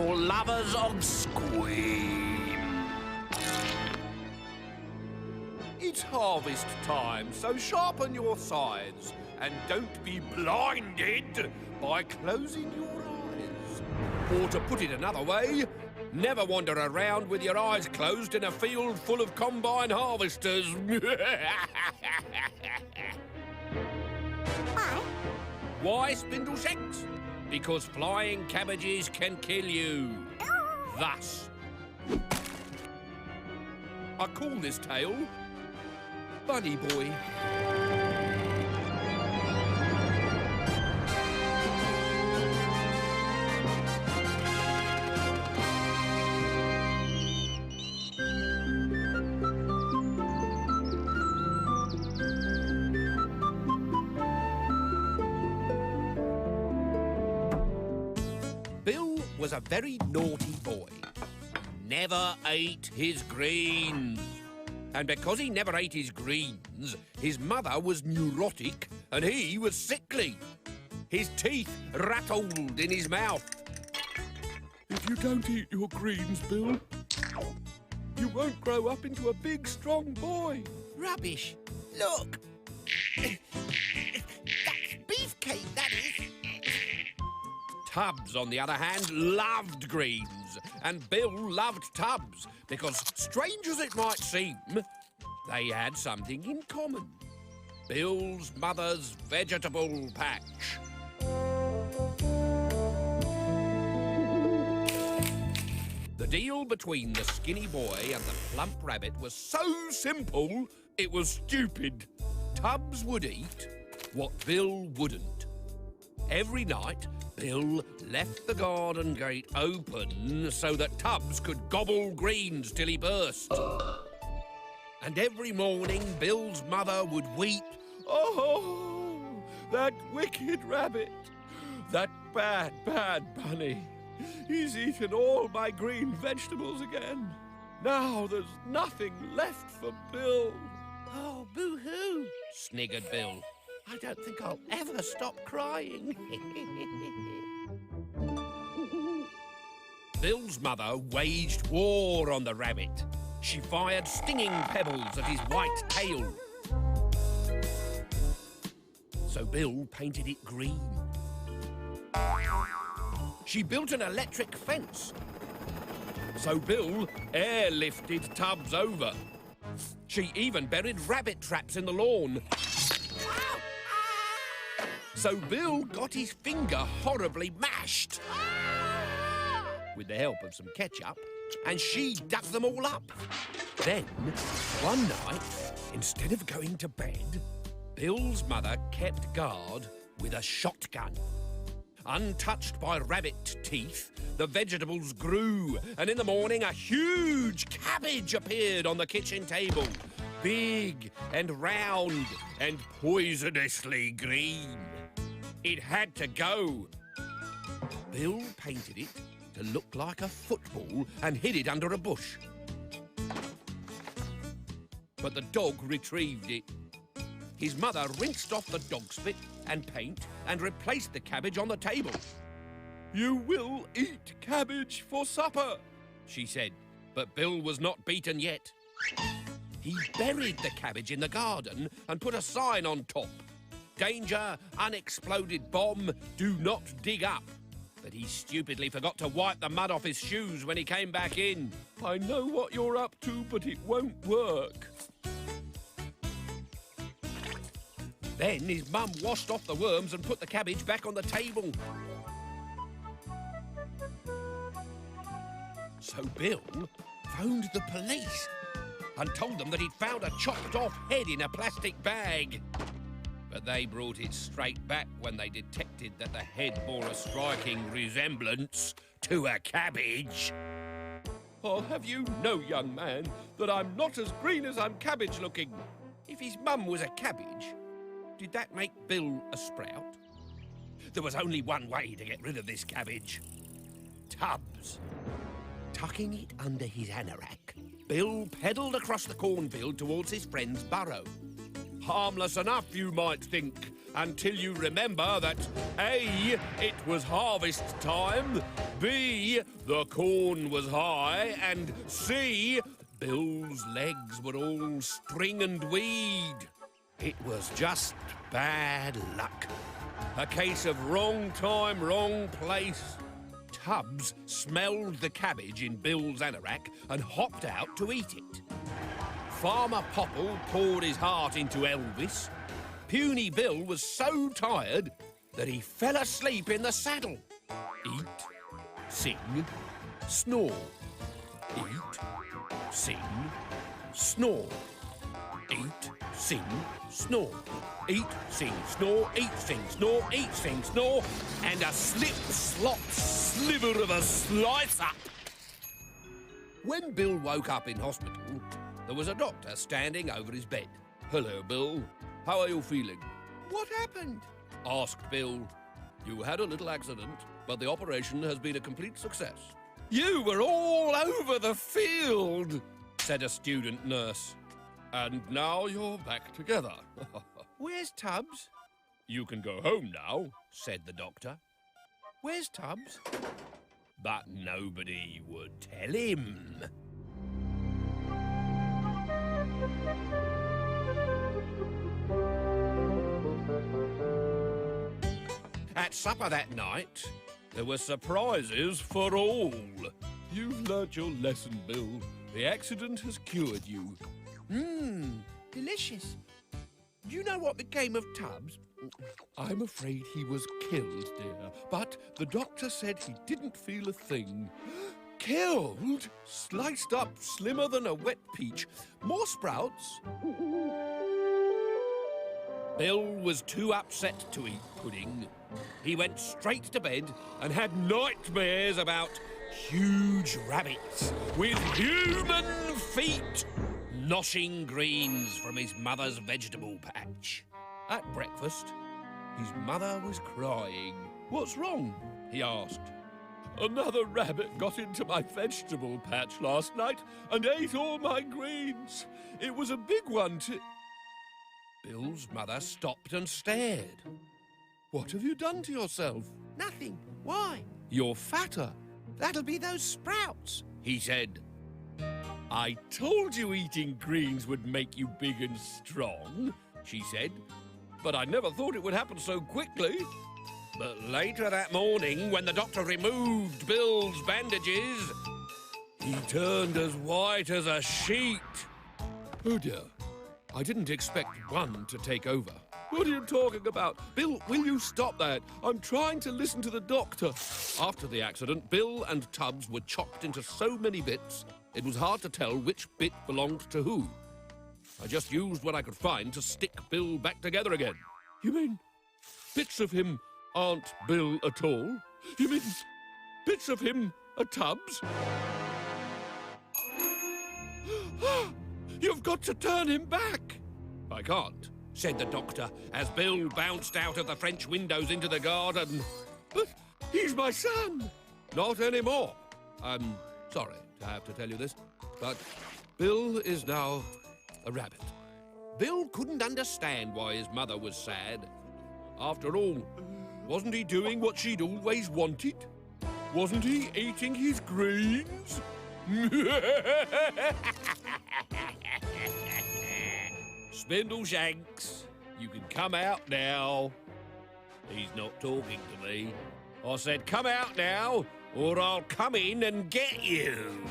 for lovers of scream. It's harvest time, so sharpen your scythes and don't be blinded by closing your eyes. Or to put it another way, never wander around with your eyes closed in a field full of combine harvesters. Why? Why, Spindleshanks? Because flying cabbages can kill you. Thus. I call this tale Bunny Boy. Bill was a very naughty boy. Never ate his greens. And because he never ate his greens, his mother was neurotic and he was sickly. His teeth rattled in his mouth. If you don't eat your greens, Bill, you won't grow up into a big, strong boy. Rubbish. Look. That's beefcake, that is. Tubbs, on the other hand, loved greens. And Bill loved Tubbs because, strange as it might seem, they had something in common. Bill's mother's vegetable patch. The deal between the skinny boy and the plump rabbit was so simple, it was stupid. Tubbs would eat what Bill wouldn't. Every night, Bill left the garden gate open so that Tubbs could gobble greens till he burst. And every morning, Bill's mother would weep, "Oh, that wicked rabbit, that bad, bad bunny. He's eaten all my green vegetables again. Now there's nothing left for Bill." Oh, boo-hoo, sniggered Bill. I don't think I'll ever stop crying. Bill's mother waged war on the rabbit. She fired stinging pebbles at his white tail. So Bill painted it green. She built an electric fence. So Bill airlifted Tubbs over. She even buried rabbit traps in the lawn. So Bill got his finger horribly mashed. With the help of some ketchup, and she dug them all up. Then, one night, instead of going to bed, Bill's mother kept guard with a shotgun. Untouched by rabbit teeth, the vegetables grew, and in the morning a huge cabbage appeared on the kitchen table. Big and round and poisonously green. It had to go. Bill painted it to look like a football and hid it under a bush. But the dog retrieved it. His mother rinsed off the dog spit and paint and replaced the cabbage on the table. "You will eat cabbage for supper," she said, but Bill was not beaten yet. He buried the cabbage in the garden and put a sign on top. "Danger, unexploded bomb, do not dig up." But he stupidly forgot to wipe the mud off his shoes when he came back in. "I know what you're up to, but it won't work." Then his mum washed off the worms and put the cabbage back on the table. So Bill phoned the police and told them that he'd found a chopped off head in a plastic bag. But they brought it straight back when they detected that the head bore a striking resemblance to a cabbage. "I'll have you know, young man, that I'm not as green as I'm cabbage-looking." If his mum was a cabbage, did that make Bill a sprout? There was only one way to get rid of this cabbage. Tubbs. Tucking it under his anorak, Bill pedalled across the cornfield towards his friend's burrow. Harmless enough, you might think, until you remember that A, it was harvest time, B, the corn was high, and C, Bill's legs were all string and weed. It was just bad luck. A case of wrong time, wrong place. Tubbs smelled the cabbage in Bill's anorak and hopped out to eat it. Farmer Popple poured his heart into Elvis. Puny Bill was so tired that he fell asleep in the saddle. Eat, sing, snore. Eat, sing, snore. Eat, sing, snore. Eat, sing, snore. Eat, sing, snore. Eat, sing, snore. And a slip, slop, sliver of a slice-up. When Bill woke up in hospital, there was a doctor standing over his bed. "Hello, Bill. How are you feeling?" What happened? Asked Bill. "You had a little accident, but the operation has been a complete success." "You were all over the field," said a student nurse. "And now you're back together." Where's Tubbs? "You can go home now," said the doctor. Where's Tubbs? But nobody would tell him. At supper that night, there were surprises for all. "You've learnt your lesson, Bill. The accident has cured you." Delicious. Do you know what became of Tubbs? "I'm afraid he was killed, dear, but the doctor said he didn't feel a thing." "Killed? Sliced up slimmer than a wet peach. More sprouts?" Bill was too upset to eat pudding. He went straight to bed and had nightmares about huge rabbits with human feet noshing greens from his mother's vegetable patch. At breakfast, his mother was crying. "What's wrong?" he asked. "Another rabbit got into my vegetable patch last night and ate all my greens. It was a big one too." Bill's mother stopped and stared. "What have you done to yourself?" Nothing. Why? "You're fatter," That'll be those sprouts. he said. "I told you eating greens would make you big and strong," she said. "But I never thought it would happen so quickly." But later that morning, when the doctor removed Bill's bandages, he turned as white as a sheet. "Oh dear, I didn't expect one to take over." "What are you talking about? Bill, will you stop that? I'm trying to listen to the doctor." After the accident, Bill and Tubbs were chopped into so many bits, it was hard to tell which bit belonged to who. I just used what I could find to stick Bill back together again. "You mean bits of him aren't Bill at all? You mean bits of him are Tubbs?" "You've got to turn him back." "I can't," said the doctor, as Bill bounced out of the French windows into the garden. "But he's my son." "Not anymore. I'm sorry to have to tell you this, but Bill is now a rabbit." Bill couldn't understand why his mother was sad. After all, wasn't he doing what she'd always wanted? Wasn't he eating his greens? "Spindleshanks, you can come out now." He's not talking to me. I said, "Come out now, or I'll come in and get you."